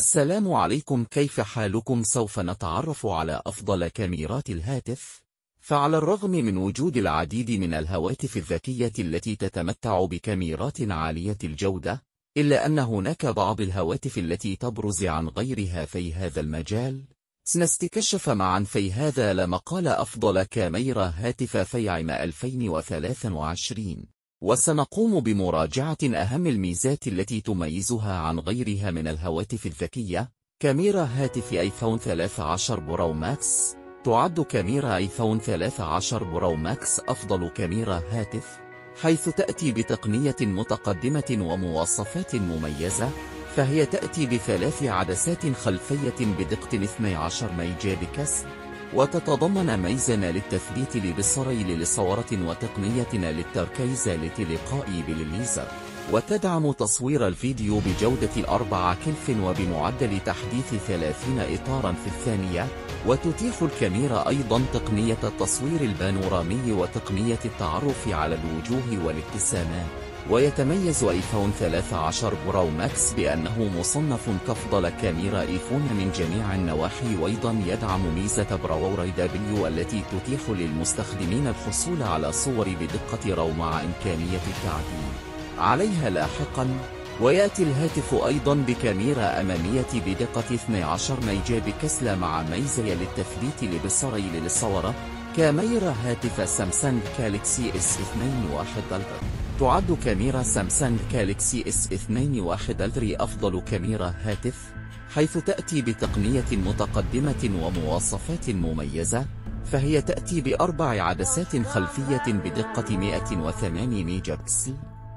السلام عليكم، كيف حالكم؟ سوف نتعرف على أفضل كاميرات الهاتف. فعلى الرغم من وجود العديد من الهواتف الذكية التي تتمتع بكاميرات عالية الجودة، إلا أن هناك بعض الهواتف التي تبرز عن غيرها في هذا المجال. سنستكشف معا في هذا المقال أفضل كاميرا هاتف في عام 2023، وسنقوم بمراجعة أهم الميزات التي تميزها عن غيرها من الهواتف الذكية. كاميرا هاتف آيفون 13 برو ماكس. تعد كاميرا آيفون 13 برو ماكس أفضل كاميرا هاتف، حيث تأتي بتقنية متقدمة ومواصفات مميزة. فهي تأتي بثلاث عدسات خلفية بدقة 12 ميجا بكسل، وتتضمن ميزة للتثبيت البصري للصورة وتقنية للتركيز للتلقاء بالليزر، وتدعم تصوير الفيديو بجودة 4K وبمعدل تحديث 30 إطارا في الثانية. وتتيح الكاميرا أيضا تقنية التصوير البانورامي وتقنية التعرف على الوجوه والابتسامات. ويتميز آيفون 13 برو ماكس بأنه مصنف كأفضل كاميرا آيفون من جميع النواحي، وأيضا يدعم ميزة براوري دبليو التي تتيح للمستخدمين الحصول على صور بدقة رو مع إمكانية التعديل عليها لاحقا. ويأتي الهاتف أيضا بكاميرا أمامية بدقة 12 ميجا بكسل مع ميزة للتثبيت البصري للصورة. كاميرا هاتف سامسونج جالاكسي S21 ألترا. تعد كاميرا سامسونج جالاكسي S21 ألترا أفضل كاميرا هاتف، حيث تأتي بتقنية متقدمة ومواصفات مميزة. فهي تأتي بأربع عدسات خلفية بدقة 108 ميجا بكسل،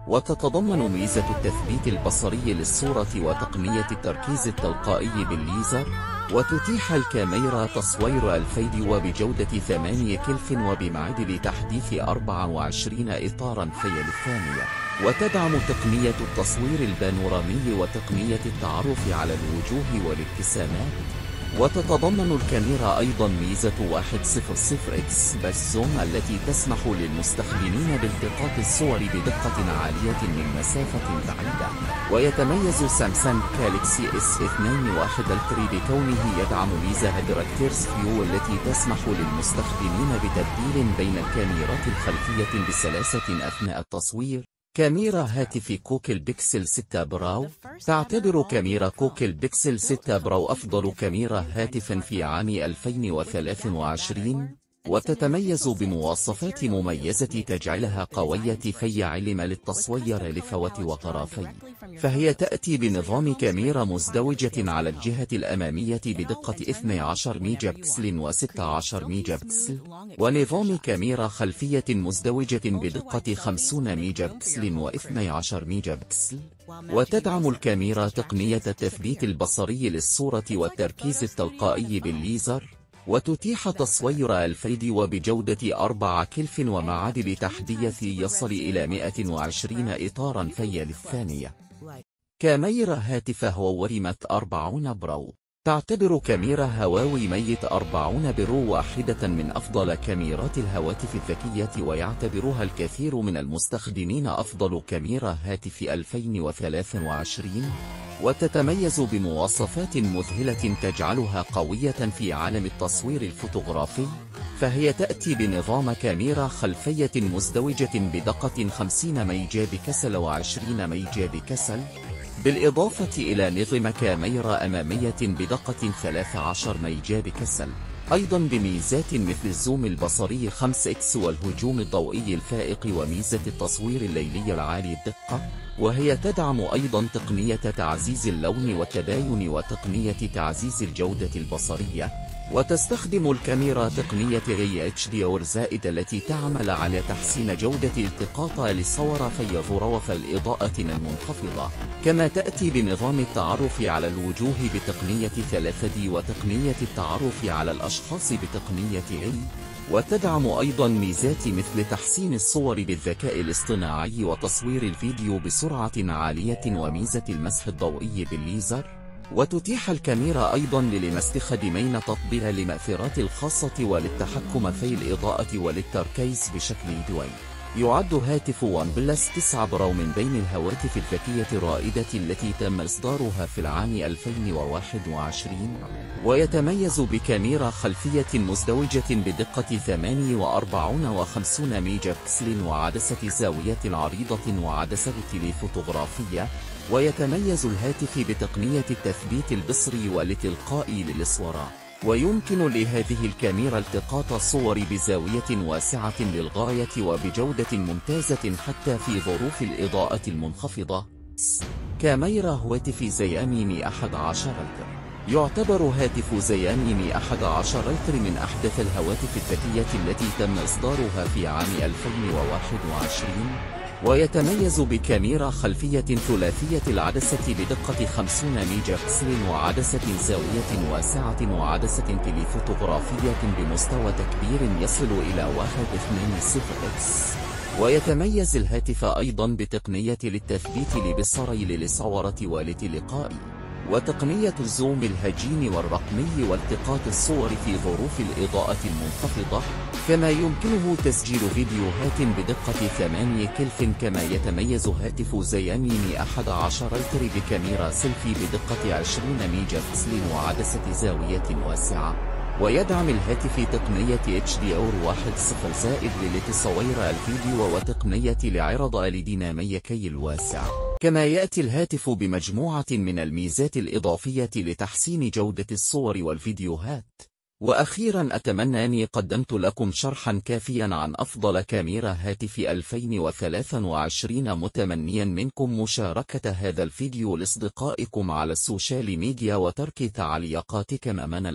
وتتضمن ميزة التثبيت البصري للصورة وتقنية التركيز التلقائي بالليزر. وتتيح الكاميرا تصوير الفيديو بجودة 8K وبمعدل تحديث 24 إطارا في الثانية. وتدعم تقنية التصوير البانورامي وتقنية التعرف على الوجوه والابتسامات. وتتضمن الكاميرا أيضا ميزة 100x بس زوم التي تسمح للمستخدمين بالتقاط الصور بدقة عالية من مسافة بعيدة. ويتميز سامسونج جالاكسي S21 ألترا بكونه يدعم ميزة هيدراكتيرز فيو التي تسمح للمستخدمين بتبديل بين الكاميرات الخلفية بسلاسة أثناء التصوير. كاميرا هاتف كوكل بيكسل 6 برو. تعتبر كاميرا كوكل بيكسل 6 برو أفضل كاميرا هاتف في عام 2023، وتتميز بمواصفات مميزة تجعلها قوية في علم للتصوير لفوات وطرافي. فهي تأتي بنظام كاميرا مزدوجة على الجهة الأمامية بدقة 12 ميجا بكسل و16 ميجا بكسل، ونظام كاميرا خلفية مزدوجة بدقة 50 ميجا بكسل و12 ميجا بكسل. وتدعم الكاميرا تقنية التثبيت البصري للصورة والتركيز التلقائي بالليزر. وتتيح تصوير الفيديو بجودة 4K ومعدل تحديث يصل إلى 120 إطارا في الثانية. كاميرا هاتف هواوي مات 40 برو. تعتبر كاميرا هواوي ميت 40 برو واحدة من أفضل كاميرات الهواتف الذكية، ويعتبرها الكثير من المستخدمين أفضل كاميرا هاتف 2023. وتتميز بمواصفات مذهلة تجعلها قوية في عالم التصوير الفوتوغرافي. فهي تأتي بنظام كاميرا خلفية مزدوجة بدقة 50 ميجا بكسل و20 ميجا بكسل، بالإضافة إلى نظام كاميرا أمامية بدقة 13 ميجا بكسل، أيضا بميزات مثل الزوم البصري 5x والهجوم الضوئي الفائق وميزة التصوير الليلي العالي الدقة. وهي تدعم أيضا تقنية تعزيز اللون والتباين وتقنية تعزيز الجودة البصرية. وتستخدم الكاميرا تقنية HDR زائد التي تعمل على تحسين جودة التقاط للصور في ظروف الإضاءة المنخفضة. كما تأتي بنظام التعرف على الوجوه بتقنية 3D وتقنية التعرف على الأشخاص بتقنية AI. وتدعم أيضا ميزات مثل تحسين الصور بالذكاء الاصطناعي وتصوير الفيديو بسرعة عالية وميزة المسح الضوئي بالليزر. وتتيح الكاميرا أيضا للمستخدمين تطبيق المؤثرات الخاصة وللتحكم في الإضاءة وللتركيز بشكل يدوي. يعد هاتف ون بلس 9 برو من بين الهواتف الذكية الرائدة التي تم إصدارها في العام 2021، ويتميز بكاميرا خلفية مزدوجة بدقة 48 و50 ميجا بكسل وعدسة زاوية عريضة وعدسة تليفوتوغرافية. ويتميز الهاتف بتقنية التثبيت البصري والتلقائي للصورة، ويمكن لهذه الكاميرا التقاط الصور بزاوية واسعة للغاية وبجودة ممتازة حتى في ظروف الإضاءة المنخفضة. كاميرا هواتف زيامي مي 11 لتر. يعتبر هاتف زيامي مي 11 لتر من أحدث الهواتف الذكية التي تم إصدارها في عام 2021، ويتميز بكاميرا خلفية ثلاثية العدسة بدقة 50 ميجا بكسل وعدسة زاوية واسعة وعدسة تليفوتوغرافية بمستوى تكبير يصل إلى 1.20x. ويتميز الهاتف أيضا بتقنية للتثبيت البصري للصورة ولتلقائي، وتقنية الزوم الهجين والرقمي والتقاط الصور في ظروف الإضاءة المنخفضة، كما يمكنه تسجيل فيديوهات بدقة 8 كلف. كما يتميز هاتف زيامي مي 11 لتر بكاميرا سيلفي بدقة 20 ميجا بكسل وعدسة زاوية واسعة. ويدعم الهاتف تقنية HDR 1.0 لتصوير الفيديو وتقنية العرض الدينامي كي الواسع. كما يأتي الهاتف بمجموعة من الميزات الإضافية لتحسين جودة الصور والفيديوهات. وأخيرا أتمنى أني قدمت لكم شرحا كافيا عن أفضل كاميرا هاتف 2023، متمنيا منكم مشاركة هذا الفيديو لأصدقائكم على السوشيال ميديا وترك تعليقاتكم أمام